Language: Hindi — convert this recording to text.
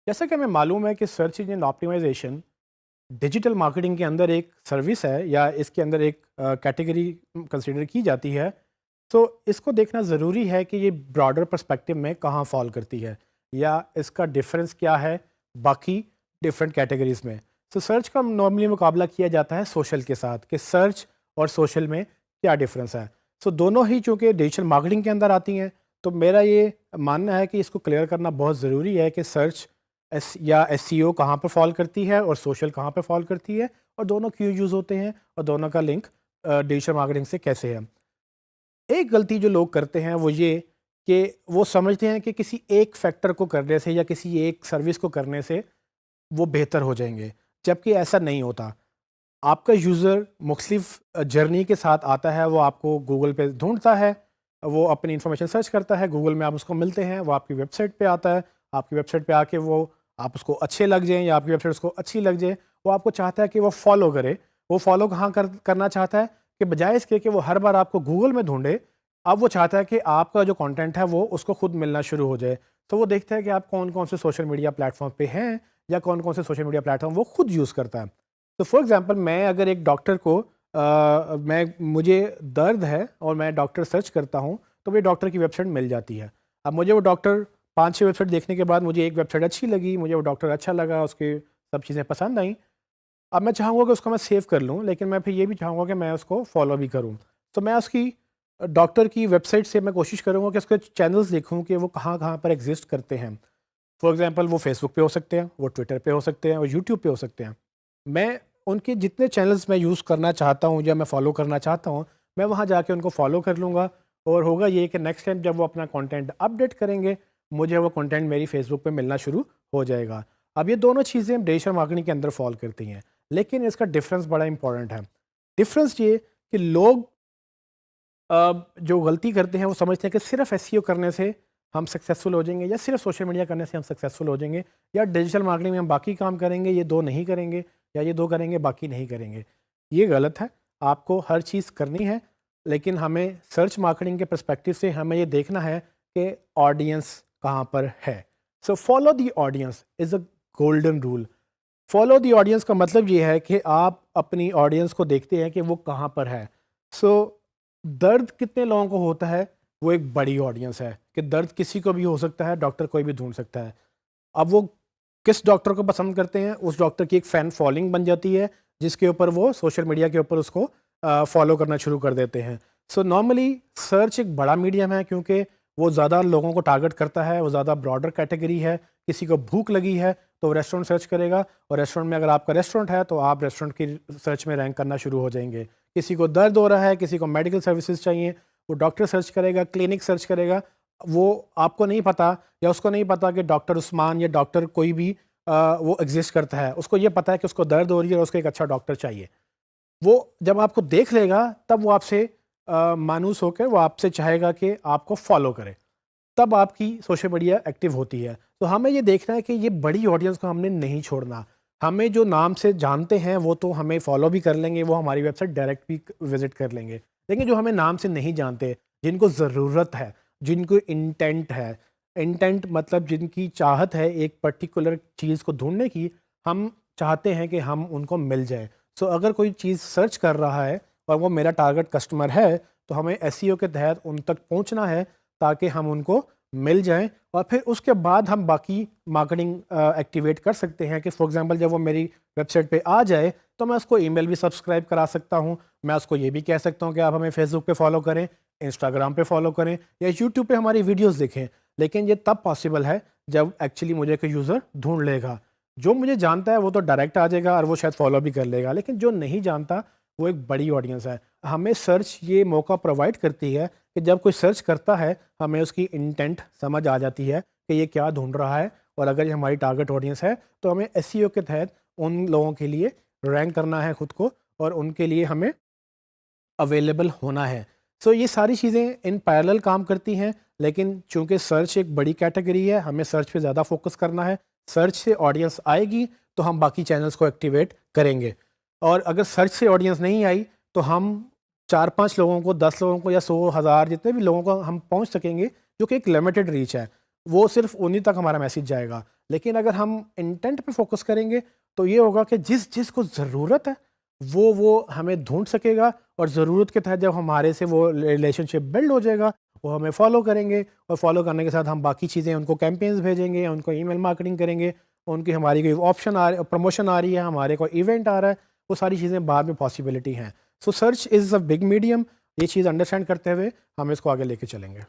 जैसा कि हमें मालूम है कि search engine optimisation digital marketing के अंदर एक सर्विस है या इसके अंदर एक कैटेगरी कंसिडर की जाती है। तो इसको देखना ज़रूरी है कि ये ब्रॉडर पर्सपेक्टिव में कहाँ फॉल करती है या इसका डिफरेंस क्या है बाकी डिफरेंट कैटेगरीज में। तो सर्च का नॉर्मली मुकाबला किया जाता है सोशल के साथ कि सर्च और सोशल में क्या डिफरेंस है। सो दोनों ही चूँकि डिजिटल मार्केटिंग के अंदर आती हैं, तो मेरा ये मानना है कि इसको क्लियर करना बहुत ज़रूरी है कि सर्च एसईओ कहाँ पर फॉल करती है और सोशल कहाँ पर फॉल करती है, और दोनों क्यों यूज़ होते हैं और दोनों का लिंक डिजिटल मार्केटिंग से कैसे है। एक गलती जो लोग करते हैं वो ये कि वो समझते हैं कि किसी एक फैक्टर को करने से या किसी एक सर्विस को करने से वो बेहतर हो जाएंगे, जबकि ऐसा नहीं होता। आपका यूज़र मुख्तलिफ जर्नी के साथ आता है, वो आपको गूगल पे ढूंढता है, वो अपनी इन्फॉर्मेशन सर्च करता है, गूगल में आप उसको मिलते हैं, वो आपकी वेबसाइट पे आता है, आपकी वेबसाइट पे आके वो आप उसको अच्छे लग जाएँ या आपकी वेबसाइट उसको अच्छी लग जाए, वो आपको चाहता है कि वो फॉलो करे। वो फॉलो कहाँ करना चाहता है कि बजाय इसके कि वो हर बार आपको गूगल में ढूंढे, अब वो चाहता है कि आपका जो कंटेंट है वो उसको खुद मिलना शुरू हो जाए। तो वो देखता है कि आप कौन कौन से सोशल मीडिया प्लेटफॉर्म पे हैं या कौन कौन से सोशल मीडिया प्लेटफॉर्म वो खुद यूज़ करता है। तो फॉर एग्जांपल मैं अगर एक डॉक्टर को मैं मुझे दर्द है और मैं डॉक्टर सर्च करता हूँ, तो मुझे डॉक्टर की वेबसाइट मिल जाती है। अब मुझे वो डॉक्टर 5-6 वेबसाइट देखने के बाद मुझे एक वेबसाइट अच्छी लगी, मुझे वो डॉक्टर अच्छा लगा, उसकी सब चीज़ें पसंद आई। अब मैं चाहूँगा कि उसको मैं सेव कर लूँ, लेकिन मैं फिर ये भी चाहूँगा कि मैं उसको फॉलो भी करूँ। तो मैं उसकी डॉक्टर की वेबसाइट से मैं कोशिश करूँगा कि उसके चैनल्स देखूँ कि वो कहाँ-कहाँ पर एग्ज़िस्ट करते हैं। फॉर एग्ज़ाम्पल वो फ़ेसबुक पे हो सकते हैं, वो ट्विटर पे हो सकते हैं और यूट्यूब पे हो सकते हैं। मैं उनके जितने चैनल्स मैं यूज़ करना चाहता हूँ या मैं फ़ॉलो करना चाहता हूँ, मैं वहाँ जाके उनको फ़ॉलो कर लूँगा, और होगा ये कि नेक्स्ट टाइम जब वो अपना कंटेंट अपडेट करेंगे, मुझे वो कंटेंट मेरी फ़ेसबुक पे मिलना शुरू हो जाएगा। अब ये दोनों चीज़ें डिजिटल मार्केटिंग के अंदर फ़ॉल करती हैं, लेकिन इसका डिफ़रेंस बड़ा इम्पोर्टेंट है। डिफ़रेंस ये कि लोग जो गलती करते हैं वो समझते हैं कि सिर्फ एसईओ करने से हम सक्सेसफुल हो जाएंगे या सिर्फ सोशल मीडिया करने से हम सक्सेसफुल हो जाएंगे या डिजिटल मार्केटिंग में हम बाकी काम करेंगे, ये दो नहीं करेंगे, या ये दो करेंगे बाकी नहीं करेंगे। ये गलत है। आपको हर चीज़ करनी है, लेकिन हमें सर्च मार्केटिंग के पर्सपेक्टिव से हमें ये देखना है कि ऑडियंस कहाँ पर है। So follow the audience is a golden rule. Follow the audience का मतलब ये है कि आप अपनी ऑडियंस को देखते हैं कि वो कहाँ पर है। सो दर्द कितने लोगों को होता है, वो एक बड़ी ऑडियंस है कि दर्द किसी को भी हो सकता है, डॉक्टर कोई भी ढूंढ सकता है। अब वो किस डॉक्टर को पसंद करते हैं, उस डॉक्टर की एक फ़ैन फॉलोइंग बन जाती है, जिसके ऊपर वो सोशल मीडिया के ऊपर उसको फॉलो करना शुरू कर देते हैं। सो नॉर्मली सर्च एक बड़ा मीडियम है, क्योंकि वो ज़्यादा लोगों को टारगेट करता है, वो ज़्यादा ब्रॉडर कैटेगरी है। किसी को भूख लगी है तो रेस्टोरेंट सर्च करेगा, और रेस्टोरेंट में अगर आपका रेस्टोरेंट है तो आप रेस्टोरेंट की सर्च में रैंक करना शुरू हो जाएंगे। किसी को दर्द हो रहा है, किसी को मेडिकल सर्विसेज चाहिए, वो डॉक्टर सर्च करेगा, क्लिनिक सर्च करेगा। वो आपको नहीं पता या उसको नहीं पता कि डॉक्टर उस्मान या डॉक्टर कोई भी वो एग्जिस्ट करता है। उसको ये पता है कि उसको दर्द हो रही है और उसको एक अच्छा डॉक्टर चाहिए। वो जब आपको देख लेगा तब वो आपसे मायूस होकर वो आपसे चाहेगा कि आपको फॉलो करे, तब आपकी सोशल मीडिया एक्टिव होती है। तो हमें ये देखना है कि ये बड़ी ऑडियंस को हमने नहीं छोड़ना। हमें जो नाम से जानते हैं वो तो हमें फॉलो भी कर लेंगे, वो हमारी वेबसाइट डायरेक्ट भी विजिट कर लेंगे। लेकिन जो हमें नाम से नहीं जानते, जिनको ज़रूरत है, जिनको इंटेंट है, इंटेंट मतलब जिनकी चाहत है एक पर्टिकुलर चीज़ को ढूँढने की, हम चाहते हैं कि हम उनको मिल जाए। सो अगर कोई चीज़ सर्च कर रहा है और वो मेरा टारगेट कस्टमर है, तो हमें एसईओ के तहत उन तक पहुँचना है ताकि हम उनको मिल जाएँ, और फिर उसके बाद हम बाकी मार्केटिंग एक्टिवेट कर सकते हैं कि फॉर एग्जांपल जब वो मेरी वेबसाइट पे आ जाए तो मैं उसको ईमेल भी सब्सक्राइब करा सकता हूँ। मैं उसको ये भी कह सकता हूँ कि आप हमें फेसबुक पे फॉलो करें, इंस्टाग्राम पे फॉलो करें या यूट्यूब पे हमारी वीडियोस देखें। लेकिन ये तब पॉसिबल है जब एक्चुअली मुझे कोई यूज़र ढूंढ लेगा। जो मुझे जानता है वो तो डायरेक्ट आ जाएगा और वो शायद फॉलो भी कर लेगा, लेकिन जो नहीं जानता वो एक बड़ी ऑडियंस है। हमें सर्च ये मौका प्रोवाइड करती है कि जब कोई सर्च करता है हमें उसकी इंटेंट समझ आ जाती है कि ये क्या ढूंढ रहा है, और अगर ये हमारी टारगेट ऑडियंस है तो हमें एसईओ के तहत उन लोगों के लिए रैंक करना है खुद को, और उनके लिए हमें अवेलेबल होना है। सो ये सारी चीज़ें इन पैरेलल काम करती हैं, लेकिन चूंकि सर्च एक बड़ी कैटेगरी है, हमें सर्च पे ज़्यादा फोकस करना है। सर्च से ऑडियंस आएगी तो हम बाकी चैनल्स को एक्टिवेट करेंगे, और अगर सर्च से ऑडियंस नहीं आई तो हम 4-5 लोगों को, 10 लोगों को या 100,000 जितने भी लोगों को हम पहुंच सकेंगे, जो कि एक लिमिटेड रीच है। वो सिर्फ उन्हीं तक हमारा मैसेज जाएगा। लेकिन अगर हम इंटेंट पे फोकस करेंगे तो ये होगा कि जिस जिसको ज़रूरत है वो हमें ढूंढ सकेगा, और ज़रूरत के तहत जब हमारे से वो रिलेशनशिप बिल्ड हो जाएगा वो हमें फॉलो करेंगे, और फॉलो करने के साथ हम बाकी चीज़ें उनको कैंपेन्स भेजेंगे, उनको ईमेल मार्केटिंग करेंगे, उनकी हमारी कोई ऑप्शन आ रही प्रमोशन आ रही है, हमारे कोई इवेंट आ रहा है, वो सारी चीज़ें बाद में पॉसिबिलिटी हैं। सो search is a big medium. ये चीज़ अंडरस्टैंड करते हुए हम इसको आगे लेके चलेंगे।